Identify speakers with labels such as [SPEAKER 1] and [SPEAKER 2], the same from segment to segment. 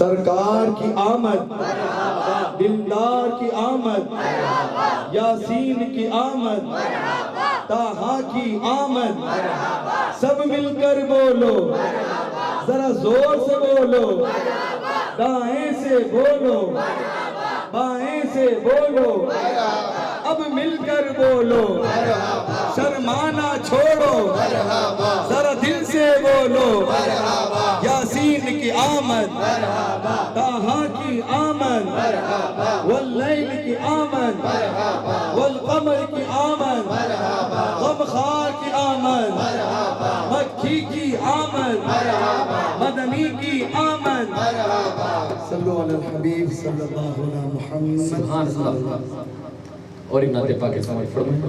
[SPEAKER 1] सरकार की आमद, दिलदार की आमद, यासीन की आमद, ताहा की आमद। सब मिलकर बोलो, जरा जोर से बोलो, दाएं से बोलो, बाएं से बोलो, अब मिलकर बोलो, शर्माना छोड़ो, जरा दिल से बोलो। यासीन की आमद, ताहा की आमद, वल्लैल की आमद, वल्क़मर की आमद, गमखार की आमद, मक्खी की आमद, मदनी की आमद। सल्लल्लाहु अलैहि हबीब सल्लल्लाहु अलैहि मुहम्मद।
[SPEAKER 2] सुभान अल्लाह। और एक नाते पाक के समाज फरमाएं।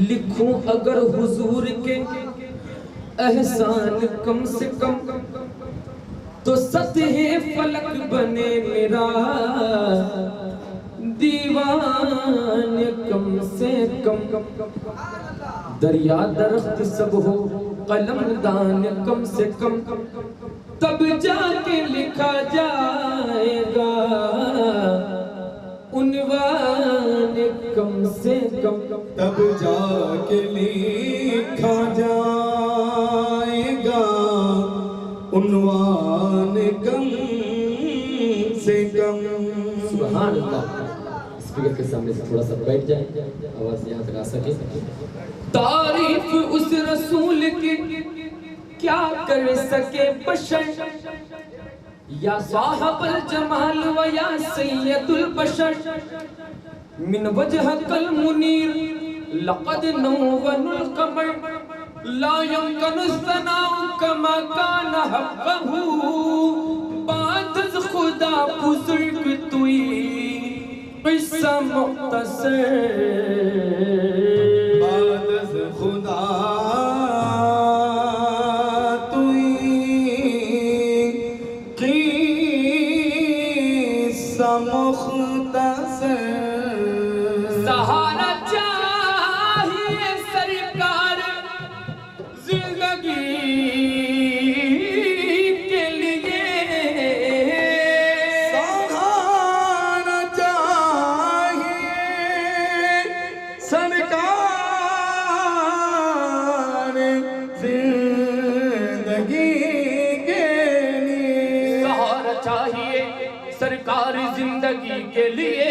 [SPEAKER 3] लिखूं अगर हुजूर के एहसान कम से कम, तो सतहे फलक बने मेरा दीवान कम से कम। दरिया दरख्त सब हो कलमदान कम से कम, तब जाके लिखा जाएगा उन्वान कम से कम।
[SPEAKER 1] तब जाके लिखा जाएगा उन्वान कम से कम।
[SPEAKER 2] सुभान अल्लाह। स्पीकर के सामने से थोड़ा सा बैठ जाए, आवाज यहाँ तक आ सके।
[SPEAKER 3] तारीफ उस रसूल की क्या कर सके बशर, या साहबुल जमाल व या सैयदुल बशर। मिन वजहकल मुनीर लक़द नव्वनुल क़मर, ला यमकनु सनाउ कमा कान हक़्क़हु। बाद अज़ खुदा बुज़ुर्ग तुई क़िस्सा मुख़्तसर।
[SPEAKER 1] बाद अज़ खुदा
[SPEAKER 3] सहारा चाहिए सरकार जिंदगी के लिए,
[SPEAKER 1] सहारा चाहिए सरकार जिंदगी के लिए।
[SPEAKER 3] सहारा चाहिए सरकार जिंदगी के लिए।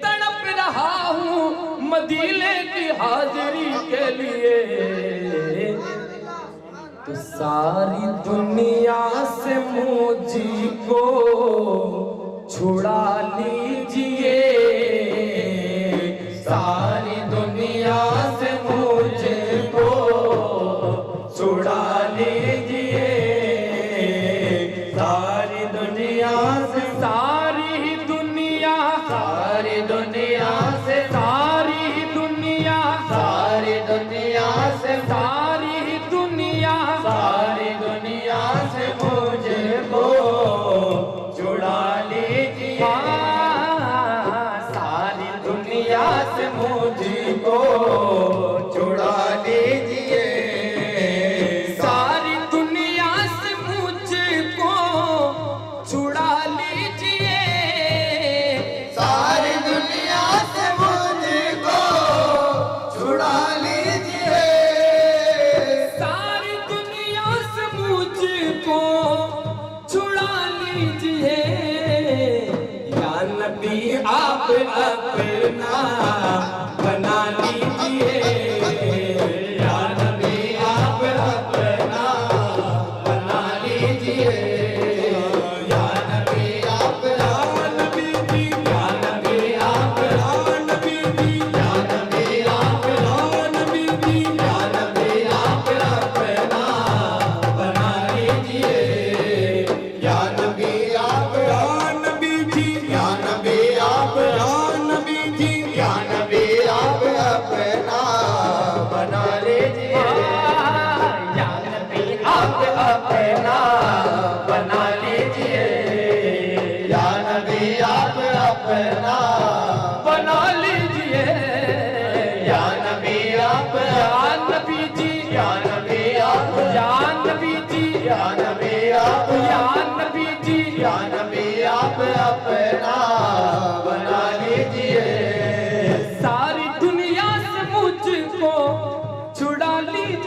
[SPEAKER 3] तड़प रहा हूँ मदीने की हाजिरी के लिए। तो सारी दुनिया से मुझको छुड़ा लीजिए, सारी दुनिया से मुझको छुड़ा लीजिए। सारी दुनिया से, सारी दुनिया, सारी दुनिया से, सारी दुनिया, सारी दुनिया से, सारी दुनिया, सारी दुनिया से मुझको छुड़ा लीजिए। सारी दुनिया से मुझको छुड़ा लीजिए। सारी दुनिया से मुझको छुड़ा लीजिए। सारी दुनिया से मुझको छुड़ा लीजिए। सारी दुनिया से मुझको छुड़ा लीजिए। या नबी आप अपना बना लीजिए। या नबी आप अपना बना लीजिए। या नबी आप, या नबी जी, या नबी आप, या नबी जी, या नबी आप, या नबी जी, या नबी आप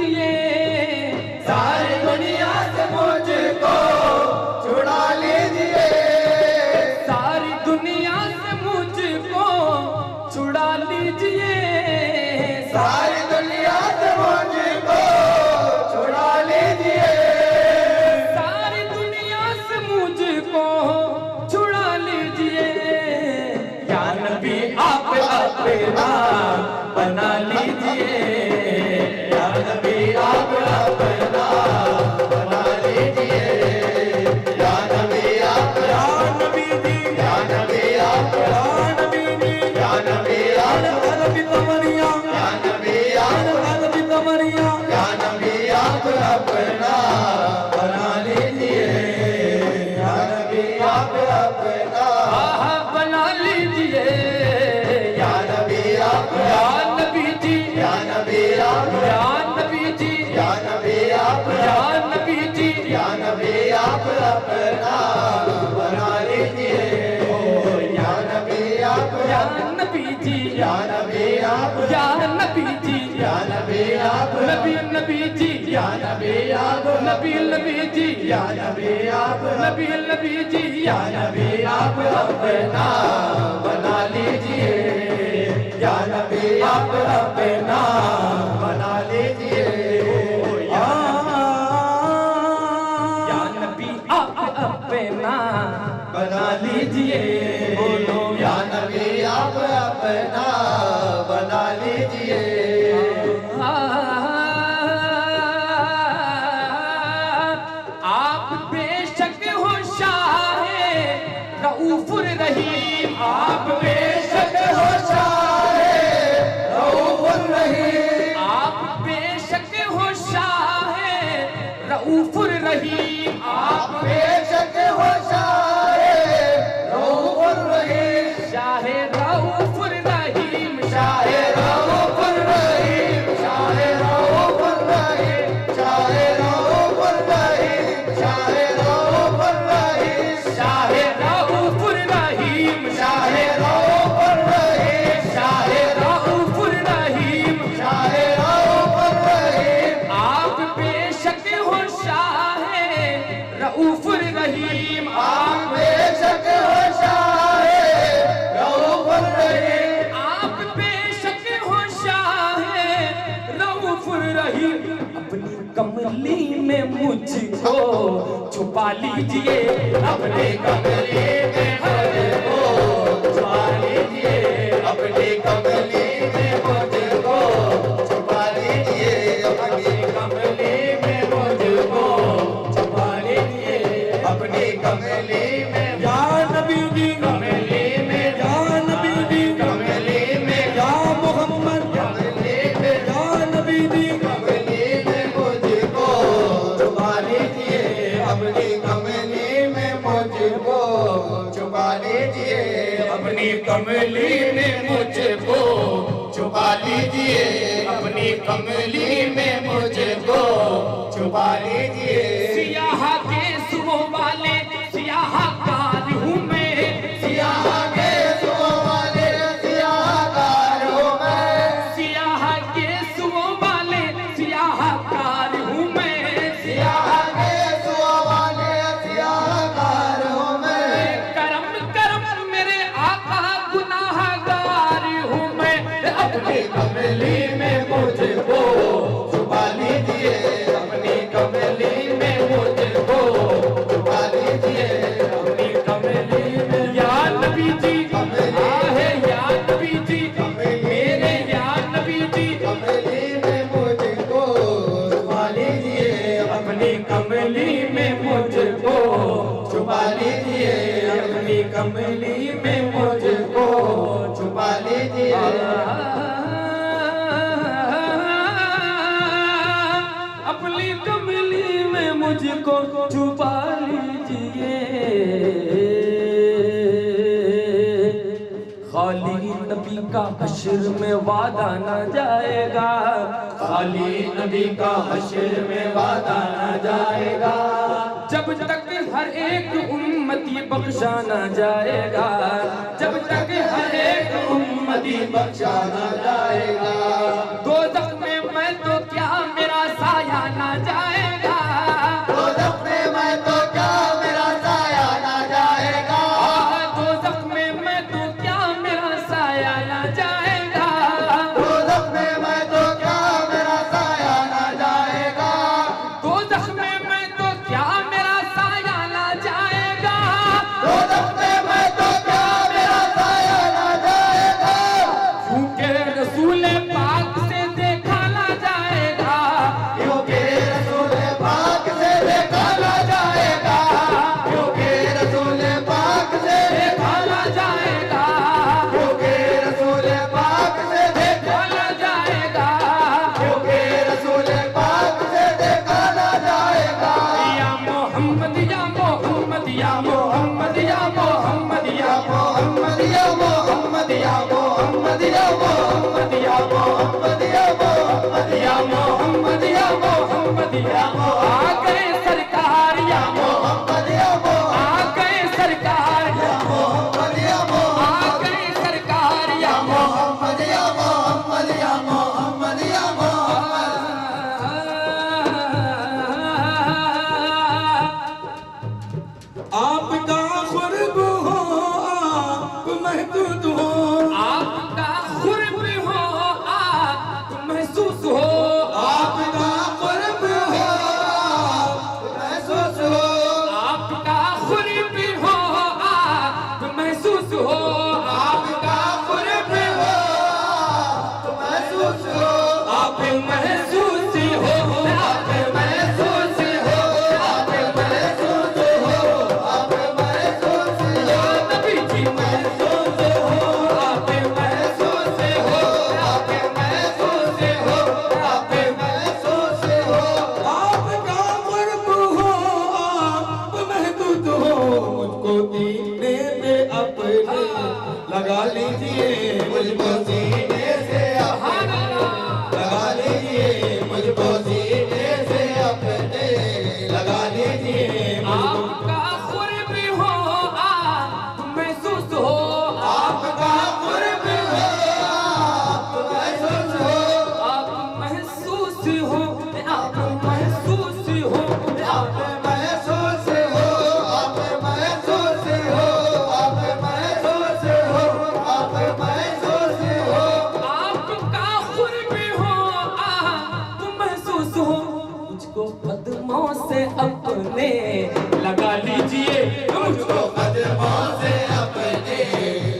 [SPEAKER 3] लीजिए, सारी दुनिया से मुझको
[SPEAKER 1] छुड़ा लीजिए,
[SPEAKER 3] सारी दुनिया से मुझको छुड़ा लीजिए,
[SPEAKER 1] सारी दुनिया से मुझको छुड़ा लीजिए,
[SPEAKER 3] सारी दुनिया से मुझको छुड़ा लीजिए। या नबी आप अपना बना लीजिए, या नबी आप अपना
[SPEAKER 1] बना लीजिए, या नबी आप, या नबी जी, या नबी आप, या नबी जी, या नबी आप, अरबी कमरिया, या नबी आप, अरबी कमरिया, या नबी आप अपना बना लीजिए, या नबी आप अपना
[SPEAKER 3] बना लीजिए,
[SPEAKER 1] या नबी आप,
[SPEAKER 3] या नबी जी,
[SPEAKER 1] या नबी आप,
[SPEAKER 3] या नबी जी,
[SPEAKER 1] या नबी आप,
[SPEAKER 3] या नबी जी,
[SPEAKER 1] या नबी आप अपना बना लीजिए, या नबी आप,
[SPEAKER 3] या नबी जी,
[SPEAKER 1] या नबी आप,
[SPEAKER 3] या नबी जी,
[SPEAKER 1] या नबी आप,
[SPEAKER 3] नबी नबी जी,
[SPEAKER 1] या नबी आप,
[SPEAKER 3] नबी नबी जी,
[SPEAKER 1] या नबी आप,
[SPEAKER 3] नबी नबी जी,
[SPEAKER 1] या नबी आप अपना बना लीजिए, या नबी आप अपना बना लीजिए,
[SPEAKER 3] या नबी आप अपना बना लीजिए, बोलो
[SPEAKER 1] या नबी आप अपना बना लीजिए,
[SPEAKER 3] आप बेशक हो शाहे रऊफुर रहीम, आप बेशक हो शाहे
[SPEAKER 1] रऊफुर रहीम,
[SPEAKER 3] आप बेशक हो शाहे रऊफुर रहीम, आप
[SPEAKER 1] बेशक हो शाहे रऊफुर रहीम,
[SPEAKER 3] शाहे रऊफुर रहीम,
[SPEAKER 1] शाहे रऊफुर रहीम, शाहे रऊफुर रहीम, शाहे रऊफुर रहीम, शाहे रऊफुर रहीम,
[SPEAKER 3] शाहे रऊफुर रहीम,
[SPEAKER 1] शाहे रऊफुर रहीम,
[SPEAKER 3] शाहे रऊफुर रहीम,
[SPEAKER 1] शाहे रऊफुर रहीम,
[SPEAKER 3] आप बेशक हो शाहे रऊफुर रहीम,
[SPEAKER 1] आप बेशक हो शाहे रऊफुर रहीम,
[SPEAKER 3] आप बेशक हो शाहे रऊफुर रहीम। अपनी कमली में मुझको छुपा लीजिए, अपने कमली में मुझको छुपा लीजिए,
[SPEAKER 1] अपनी कमली में मुझको छुपा लीजिए, अपनी
[SPEAKER 3] कमली में मुझको छुपा लीजिए,
[SPEAKER 1] अपनी कमली में,
[SPEAKER 3] या नबी जी, कमली में,
[SPEAKER 1] या नबी जी,
[SPEAKER 3] कमली में,
[SPEAKER 1] या मोहम्मद,
[SPEAKER 3] कमली में,
[SPEAKER 1] या नबी जी, कमली में मुझको छुपा लीजिए, अपनी कमली में मुझको छुपा लीजिए,
[SPEAKER 3] अपनी कमली में मुझको
[SPEAKER 1] छुपा लीजिए, अपनी कमली में मुझको छुपा लीजिए,
[SPEAKER 3] सियाह के सुबह वाले सियाहकार हूँ मैं,
[SPEAKER 1] सियाह के सुबह वाले सियाहकार हूँ मैं,
[SPEAKER 3] सियाह के सुबह वाले सियाहकार हूँ मैं,
[SPEAKER 1] सियाह के सुबह वाले सियाहकार हूँ मैं,
[SPEAKER 3] करम करम मेरे आका गुनाहगार हूँ मैं,
[SPEAKER 1] अपनी कमली में मुझको छुपा लीजिए, अपनी कमली में मुझको छुपा लीजिए, अपनी कमली में,
[SPEAKER 3] या नबी जी,
[SPEAKER 1] कमली
[SPEAKER 3] आहे या नबी जी, मेरे या नबी जी,
[SPEAKER 1] कमली में मुझको छुपा लीजिए,
[SPEAKER 3] अपनी कमली में मुझको
[SPEAKER 1] छुपा लीजिए, अपनी कमली में मुझको छुपा लीजिए,
[SPEAKER 3] अपनी कमली में मुझको छुपा लीजिए, खाली नबी का हश्र में वादा न जाएगा,
[SPEAKER 1] खाली नबी का हश्र में वादा न जाएगा,
[SPEAKER 3] जब तक हर एक उम्मती बख्शा न जाएगा, जब तक हर एक उम्मती
[SPEAKER 1] बख्शा न जाएगा,
[SPEAKER 3] दोज़ख में मैं तो क्या मेरा
[SPEAKER 1] लगा लीजिए मुझको सीने से अपने, लगा लीजिए मुझको सीने से अपने, लगा लीजिए
[SPEAKER 3] आपका कुर्ब हो आप महसूस हो,
[SPEAKER 1] आपका कुर्ब हो आप महसूस हो,
[SPEAKER 3] आप महसूस हो, आप महसूस हो,
[SPEAKER 1] आप महसूस हो, आप महसूस हो, आप महसूस हो, आप महसूस हो,
[SPEAKER 3] आपका कुर्ब हो आप महसूस हो, मुझको कदमों से अपने लगा लीजिए,
[SPEAKER 1] मुझको कदमों से अपने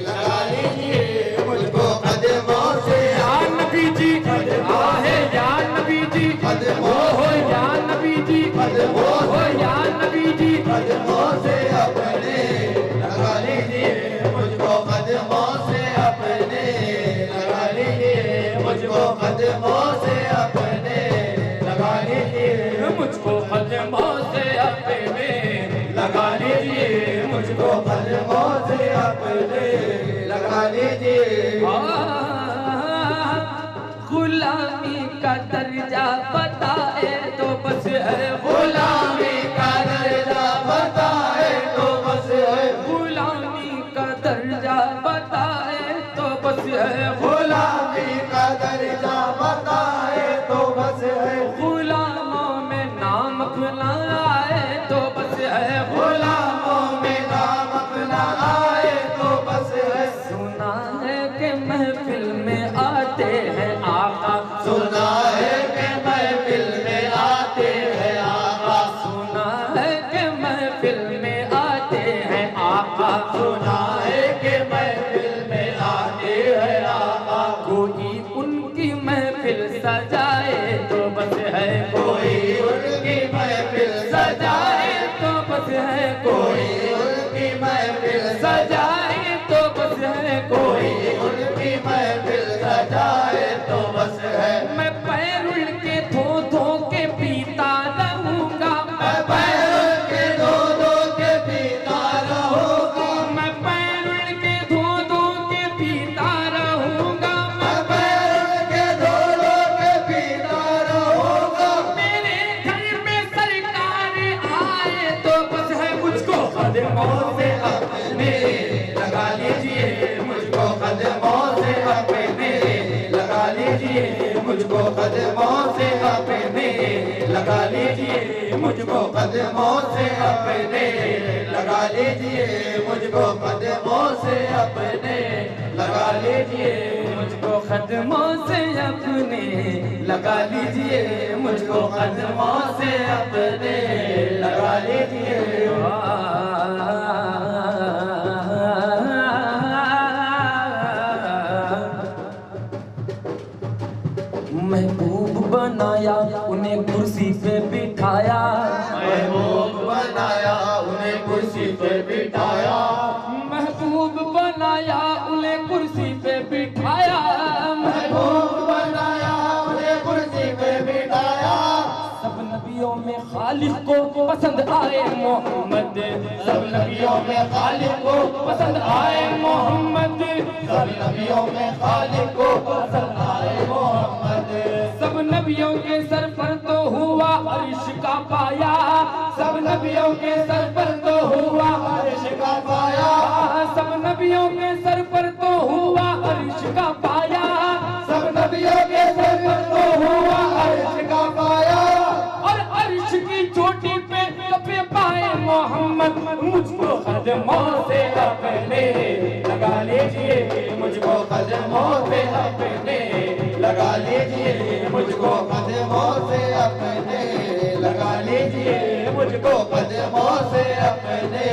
[SPEAKER 1] लगा लीजिए, मुझको कदमों से
[SPEAKER 3] या नबी जी आहे या नबी जी
[SPEAKER 1] कदमों
[SPEAKER 3] हो या नबी जी
[SPEAKER 1] कदमों
[SPEAKER 3] हो या नबी जी
[SPEAKER 1] कदमों से अपने लगा लीजिए, मुझको कदमों से अपने लगा लीजिए, मुझको कदमों से अपने लगा लीजिए,
[SPEAKER 3] मुझको कदमों से अपने
[SPEAKER 1] लगा लीजिए, मुझको कदमों से अपने लगा लीजिए।
[SPEAKER 3] गुलामी का दर्जा बताए तो बस है
[SPEAKER 1] गुलामी का दर्जा बताए तो बस है,
[SPEAKER 3] गुलामी का दर्जा बताए तो बस है
[SPEAKER 1] गुलामी का दर्जा बताए तो बस है,
[SPEAKER 3] गुलामों में नाम अपना आए तो बस है
[SPEAKER 1] गुलामों में नाम अपना आए तो बस है,
[SPEAKER 3] सुना है कि महफिल में आते हैं आका,
[SPEAKER 1] सुना है कि महफिल में आते हैं आका,
[SPEAKER 3] सुना है कि महफिल में आते हैं आका,
[SPEAKER 1] सुना है कि महफिल में आते हैं आका,
[SPEAKER 3] कोई उनकी महफिल सजाए तो बस है
[SPEAKER 1] कोई उनकी महफिल
[SPEAKER 3] सजाए तो बस है
[SPEAKER 1] कोई उनकी महफिल
[SPEAKER 3] सजाए तो बस है
[SPEAKER 1] कोई उनकी महफिल सजाए तो बस है,
[SPEAKER 3] मैं पैर के धो के पीता रहूंगा,
[SPEAKER 1] मैं पैर के धो के पीता रहूंगा,
[SPEAKER 3] मैं पैर के धो के पीता रहूंगा,
[SPEAKER 1] मैं पैर के धो के पीता रहूंगा,
[SPEAKER 3] मेरे घर में सरकार आए तो बस है मुझको कदमों से अपने
[SPEAKER 1] लगा लीजिए, मुझको कदमों से अपने लगा लीजिए, मुझको कदमों से अपने लगा लीजिए, मुझको कदमों से अपने लगा लीजिए, मुझको कदमों से अपने लगा लीजिए,
[SPEAKER 3] मुझको कदमों से अपने लगा लीजिए, मुझको कदमों से अपने
[SPEAKER 1] लगा लीजिए,
[SPEAKER 3] महबूब बनाया उन्हें कुर्सी पे बिठाया,
[SPEAKER 1] महबूब बनाया उन्हें कुर्सी पे बिठाया,
[SPEAKER 3] महबूब बनाया उन्हें कुर्सी पे बिठाया,
[SPEAKER 1] महबूब बनाया उन्हें कुर्सी पे बिठाया,
[SPEAKER 3] सब नबियों में खालिक को पसंद आए मोहम्मद,
[SPEAKER 1] सब नबियों में खालिक को
[SPEAKER 3] पसंद आए मोहम्मद,
[SPEAKER 1] सब नबियों में खालिक को पसंद आए मोहम्मद,
[SPEAKER 3] सब नबियों के सर पर तो हुआ अर्श का पाया, सब नबियों के सर पर तो हुआ
[SPEAKER 1] अर्श का पाया,
[SPEAKER 3] सब नबियों के सर पर तो हुआ अर्श का पाया,
[SPEAKER 1] सब नबियों के सर पर तो हुआ अर्श का पाया,
[SPEAKER 3] और अर्श की चोटी पे कपे पाए मोहम्मद, मुझको कदमों से अपने लगा लीजिए,
[SPEAKER 1] मुझको कदमों से अपने लगा लीजिए, मुझको कदमों से अपने लगा लीजिए, मुझको कदमों से अपने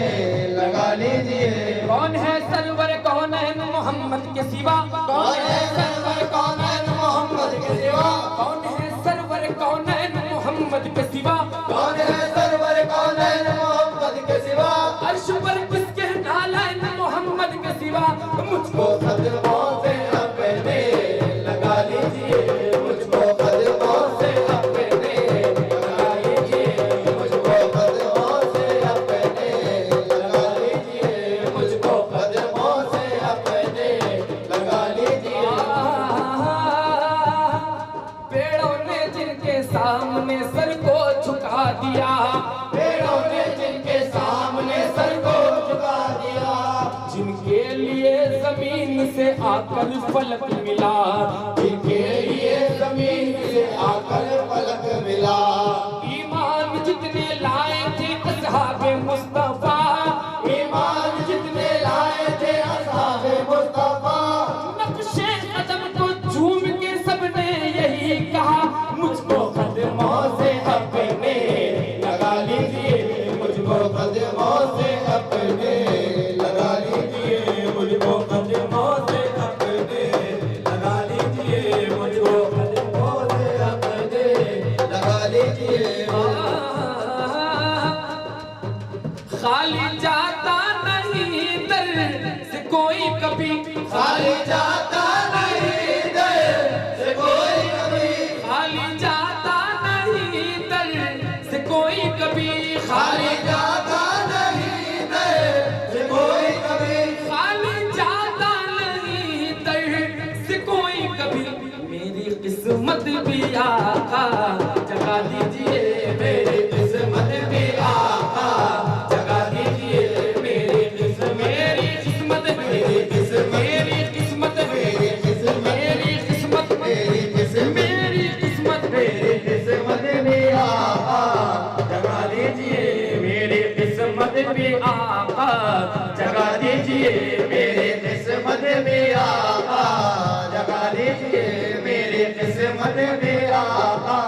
[SPEAKER 1] लगा लीजिए।
[SPEAKER 3] कौन है सरवर कौन है मोहम्मद के सिवा,
[SPEAKER 1] कौन है सरवर कौन है मोहम्मद के सिवा,
[SPEAKER 3] कौन है सरवर कौन है मोहम्मद के सिवा,
[SPEAKER 1] कौन है सरवर कौन है मोहम्मद के सिवा,
[SPEAKER 3] अर्श पर किसके नालायन मोहम्मद के सिवा,
[SPEAKER 1] मुझको कदमों से अपने लगा लीजिए, मुझको कदमों से अपने लगा लीजिए, मुझको कदमों से अपने लगा लीजिए, मुझको कदमों से अपने
[SPEAKER 3] दिया,
[SPEAKER 1] पेड़ों ने जिनके सामने सर को झुका दिया,
[SPEAKER 3] जिनके लिए जमीन से आकर फलक मिला,
[SPEAKER 1] जिनके लिए जमीन से आकर फलक मिला।
[SPEAKER 3] ईमान जितने लाए थे असहाबे मुस्तफा,
[SPEAKER 1] ईमान जितने लाए थे असहाबे मुस्तफा,
[SPEAKER 3] नक्शे कदम को झूम के सबने यही कहा, मुझको कदमों से अपने लगा लीजिए,
[SPEAKER 1] मुझको कदमों से अपने लगा लीजिए, मुझको कदमों से अपने लगा लीजिए, मुझको कदमों से अपने लगा लीजिए।
[SPEAKER 3] खाली जाता नहीं दर से कोई कभी,
[SPEAKER 1] खाली जाता नहीं दर से कोई कभी,
[SPEAKER 3] खाली जाता नहीं दर से कोई कभी,
[SPEAKER 1] खाली जाता नहीं दर से कोई कभी,
[SPEAKER 3] खाली जाता नहीं दर से कोई कभी। मेरी किस्मत भी आका जगा दीजिए,
[SPEAKER 1] मेरी किस्मत भी आका जगा दीजिए,
[SPEAKER 3] मेरी किस्मत, मेरी किस्मत,
[SPEAKER 1] मेरी किस्मत,
[SPEAKER 3] मेरी किस्मत,
[SPEAKER 1] मेरी किस्मत,
[SPEAKER 3] मेरी किस्मत,
[SPEAKER 1] मेरी किस्मत,
[SPEAKER 3] मेरी किस्मत,
[SPEAKER 1] मेरी किस्मत भी आका जगा दीजिए,
[SPEAKER 3] मेरी किस्मत भी आका जगा दीजिए,
[SPEAKER 1] मेरी किस्मत भी आका जगा दीजिए, मेरी किस्मत भी आका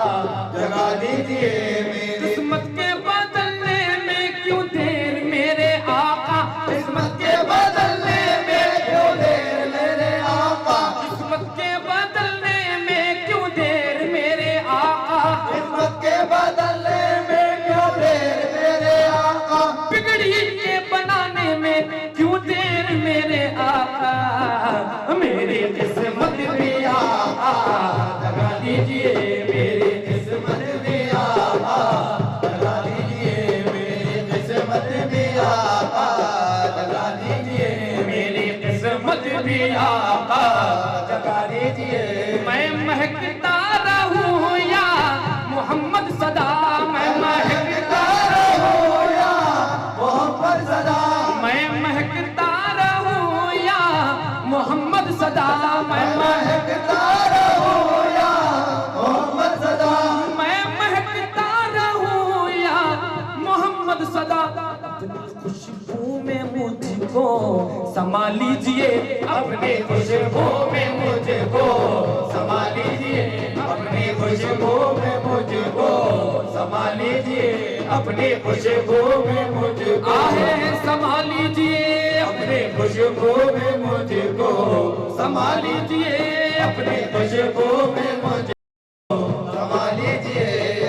[SPEAKER 1] जगा दीजिए, मेरी
[SPEAKER 3] किस्मत के बदलने में क्यों देर मेरे आका,
[SPEAKER 1] किस्मत के बदलने में क्यों देर मेरे आका,
[SPEAKER 3] किस्मत के बदलने में क्यों देर मेरे आका,
[SPEAKER 1] किस्मत के बदलने में क्यों देर मेरे आका,
[SPEAKER 3] बिगड़ी के बनाने में क्यों देर मेरे आका, मेरी किस्मत भी आका जगा दीजिए, मेरी
[SPEAKER 1] किस्मत भी आका जगा दीजिए, मेरी किस्मत भी आका जगा दीजिए,
[SPEAKER 3] मेरी किस्मत भी आका
[SPEAKER 1] जगा दीजिए।
[SPEAKER 3] मैं महकता रहूं या मोहम्मद सदा, मैं महकता रहूं या
[SPEAKER 1] मोहम्मद सदा,
[SPEAKER 3] मैं महकता रहूं या मोहम्मद सदा, मैं
[SPEAKER 1] महकता रहूं या मोहम्मद सदा,
[SPEAKER 3] मैं महकता रहूं या मोहम्मद सदा। खुशबू में मुझको समा लीजिए, अपने खुशबू में मुझको
[SPEAKER 1] समा लीजिए, अपनी खुशबू में मुझको समा लीजिए, अपनी खुशबू में मुझको
[SPEAKER 3] आहे समा लीजिए,
[SPEAKER 1] अपनी खुशबू में मुझको समा लीजिए, अपनी खुशबू में मुझको समा लीजिए,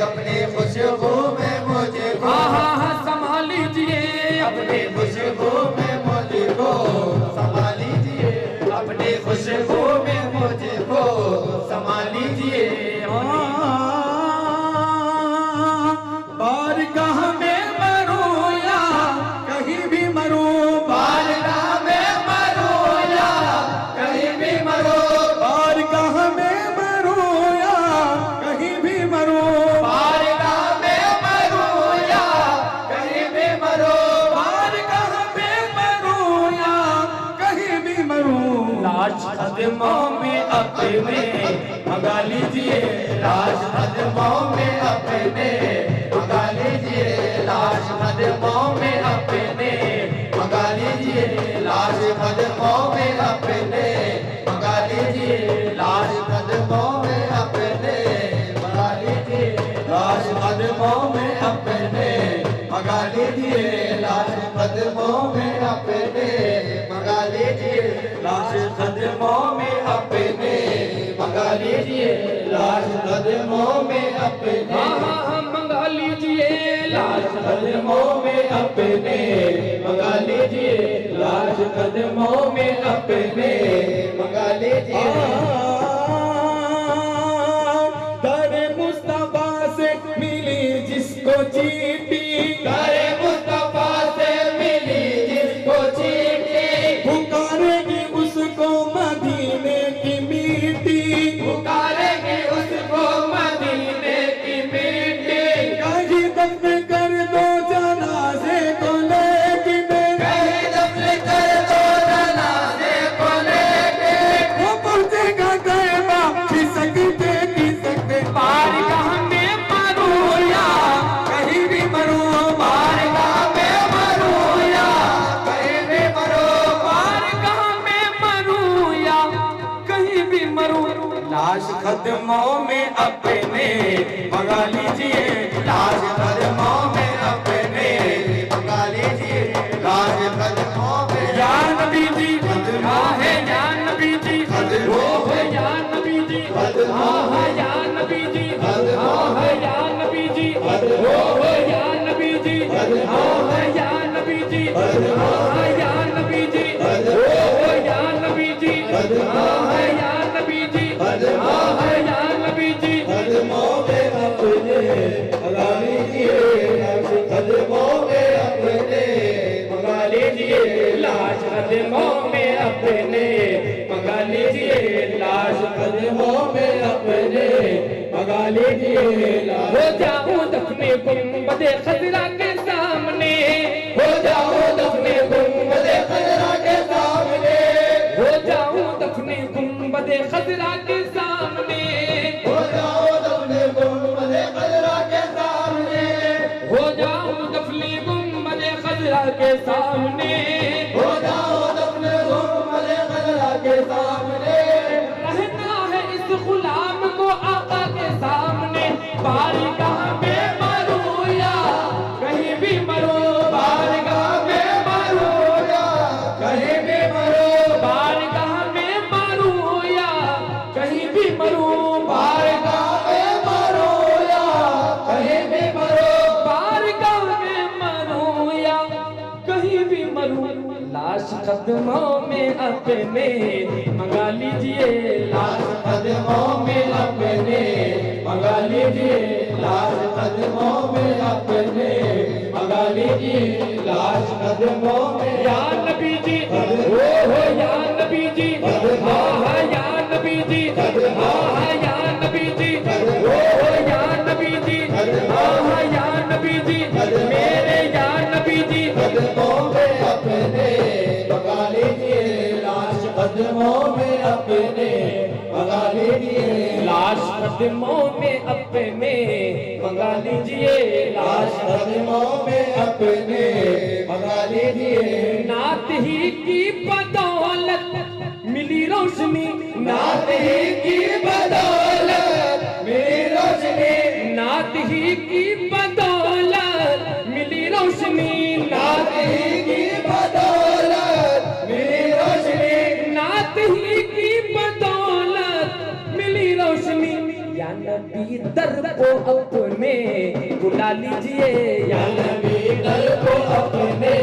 [SPEAKER 1] अपनी खुशबू में मुझको
[SPEAKER 3] आहा समा लीजिए,
[SPEAKER 1] अपनी खुशबू में मुझको समा लीजिए, अपनी खुशबू में मुझको समा लीजिए।
[SPEAKER 3] बारगाह में मरूं या कहीं भी मरूं,
[SPEAKER 1] बारगाह में मरो या कहीं भी मरो,
[SPEAKER 3] बारगाह में मरूं या कहीं भी मरूं,
[SPEAKER 1] बारगाह में मरो या कहीं भी मरो,
[SPEAKER 3] बारगाह में मरूं या कहीं भी मरूं। लाश कदमों में अपने मंगा लीजिए,
[SPEAKER 1] लाश कदमों में अपने मंगा लीजिए, लाश कदमों में अपने मंगा लीजिए, लाश कदमों में अपने मंगा लीजिए, लाश कदमों में अपने मंगा लीजिए, लाश कदमों में अपने मंगा लीजिए, लाश कदमों में अपने मंगा लीजिए, लाश कदमों में अपने मंगा लीजिए, लाश कदमों में अपने
[SPEAKER 3] मंगा लीजिए, लाश
[SPEAKER 1] कदमों में अपने मंगा लीजिए, लाश कदमों में अपने मंगा लीजिए।
[SPEAKER 3] दरे मुस्तफा से मिली जिसको चीटी,
[SPEAKER 1] दरे मुस्तफा से मिली जिसको चीटी,
[SPEAKER 3] पुकारेगी उसको मदीने की मीठी,
[SPEAKER 1] पुकारेगी उसको मदीने की मीठी,
[SPEAKER 3] कहीं दफन कदमों में अपने मंगा लीजिए लाज कदमों में अपने मंगा लीजिए लाज कदमों में या नबी जी हाँ है या नबी जी वो है या नबी जी हाँ है या नबी जी हाँ है या नबी जी वो है या नबी जी हाँ है या नबी जी हाँ है या नबी जी वो है या नबी जी हाँ है या नबी जी हाँ है या नबी जी
[SPEAKER 1] कदमों में अपने मंगा लीजिए कदमों में अपने
[SPEAKER 3] मंगा लीजिए लाश कदमों में अपने मंगा लीजिए लाश
[SPEAKER 1] कदमों में अपने मंगा लीजिए
[SPEAKER 3] हो जाऊं दफने गुंबदे खजरा के सामने
[SPEAKER 1] हो जाओ दफने गुंबदे खजरा के सामने
[SPEAKER 3] हो जाऊं दफने गुंबदे खजरा के सामने
[SPEAKER 1] हो जाओ दफने गुंबदे खजरा के सामने
[SPEAKER 3] हो जाऊं दफने गुंबदे खजरा के सामने
[SPEAKER 1] हो जाओ दफने गुंबदे खजरा के सामने
[SPEAKER 3] रहना है इस गुलाम को आका के सामने बारगाह में मरो या कहीं भी मरो बारगाह में मरो
[SPEAKER 1] या कहीं भी मरो
[SPEAKER 3] बारगाह में मरो या कहीं भी मरो
[SPEAKER 1] बारगाह में मरो या कहीं भी मरो
[SPEAKER 3] बारगाह में मरो या कहीं भी मरो लाश कदमों में अपने मंगा लीजिए लाश
[SPEAKER 1] कदमों में अपने मंगा लीजिए लाश कदमों में अपने मंगा लीजिए लाश कदमों में
[SPEAKER 3] या नबी जी हो या नबी जी हाँ हाँ या नबी जी हाँ हाँ या नबी जी हो या नबी जी हाँ हाँ या नबी जी मेरे या नबी जी
[SPEAKER 1] कदमों में अपने मंगा लीजिए लाश कदमों में अपने मंगा लीजिए
[SPEAKER 3] लाश कदमों में अपने मंगा लीजिए
[SPEAKER 1] लाश कदमों में अपने मंगा लीजिए
[SPEAKER 3] नात ही की बदौलत मिली रोशनी
[SPEAKER 1] नात ही की बदौलत मेरी रोशनी
[SPEAKER 3] नात ही की बदौलत मिली रोशनी
[SPEAKER 1] नात ही की बदौलत मेरी रोशनी
[SPEAKER 3] नात ही की बदौलत मिली रोशनी या नबी दर को अपने बुला लीजिए या
[SPEAKER 1] नबी दर को अपने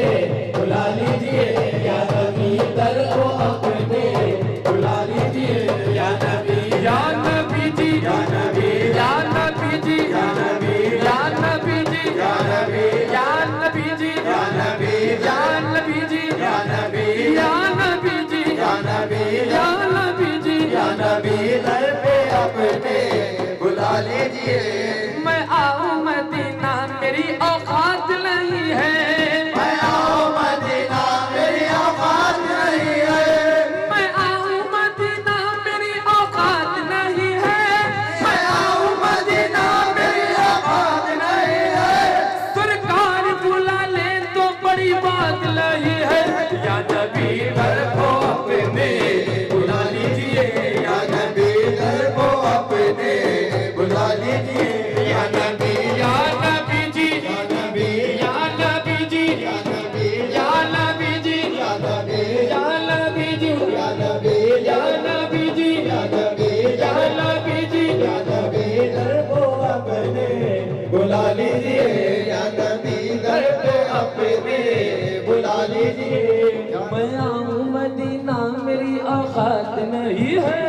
[SPEAKER 1] बुला लीजिए या नबी दर को अपने बुला लीजिए या नबी
[SPEAKER 3] जी
[SPEAKER 1] या नबी
[SPEAKER 3] या नबी जी
[SPEAKER 1] या नबी
[SPEAKER 3] या नबी जी
[SPEAKER 1] या नबी
[SPEAKER 3] या नबी जी
[SPEAKER 1] या नबी
[SPEAKER 3] या नबी जी
[SPEAKER 1] या नबी
[SPEAKER 3] या नबी जी
[SPEAKER 1] या नबी
[SPEAKER 3] या नबी जी
[SPEAKER 1] या नबी दर पे अपने बुला लीजिए
[SPEAKER 3] मैं आऊं मदीना मेरी औकात नहीं है
[SPEAKER 1] मैं आऊं मदीना मेरी औकात नहीं है
[SPEAKER 3] मैं आऊं मदीना मेरी औकात नहीं है
[SPEAKER 1] मैं आऊं मदीना मेरी औकात नहीं है
[SPEAKER 3] सरकार बुला ले तो बड़ी बात नहीं है या नबी दर को अपने
[SPEAKER 1] बुला लीजिए या नबी दर को अपने बुला लीजिए या नबी
[SPEAKER 3] या नबी जी
[SPEAKER 1] या नबी
[SPEAKER 3] या नबी जी
[SPEAKER 1] या नबी
[SPEAKER 3] या नबी जी
[SPEAKER 1] या नबी
[SPEAKER 3] या नबी जी
[SPEAKER 1] या नबी
[SPEAKER 3] या नबी जी
[SPEAKER 1] या नबी
[SPEAKER 3] या नबी जी
[SPEAKER 1] या नबी दर को अपने बुला लीजिए या नबी दर को अपने बुला लीजिए
[SPEAKER 3] मैं आऊं मदीना मेरी औकात नहीं है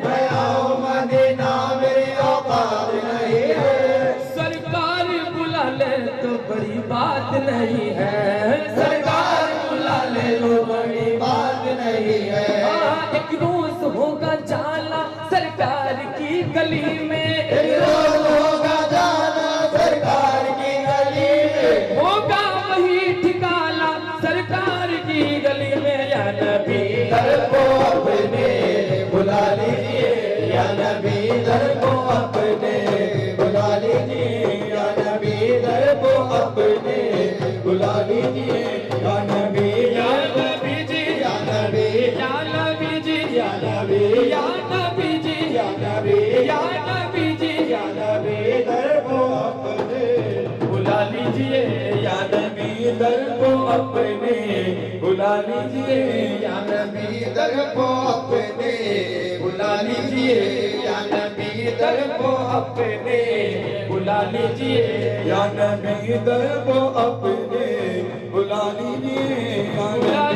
[SPEAKER 1] मैं आऊं मदीना मेरी औकात नहीं है
[SPEAKER 3] सरकार बुला ले तो बड़ी बात नहीं है
[SPEAKER 1] सरकार बुला ले तो बड़ी बात नहीं है
[SPEAKER 3] हाँ, एक रोज होगा जाला सरकार की गली में
[SPEAKER 1] एक रोज होगा जाना सरकार की गली में
[SPEAKER 3] होगा वही ठिकाना सरकार की गली में या नबी
[SPEAKER 1] दर को अपने बुला लीजिए या नबी दर को अपने बुला लीजिए या नबी दर को अपने बुला लीजिए या नबी
[SPEAKER 3] या नबी जी
[SPEAKER 1] या नबी
[SPEAKER 3] या नबी जी
[SPEAKER 1] या नबी
[SPEAKER 3] या नबी जी
[SPEAKER 1] या नबी
[SPEAKER 3] या लीजिए या नबी दर को अपने बुला लीजिए
[SPEAKER 1] या नबी दर को अपने बुला लीजिए या नबी दर को अपने
[SPEAKER 3] बुला लीजिए या नबी दर को अपने बुला लीजिए या नबी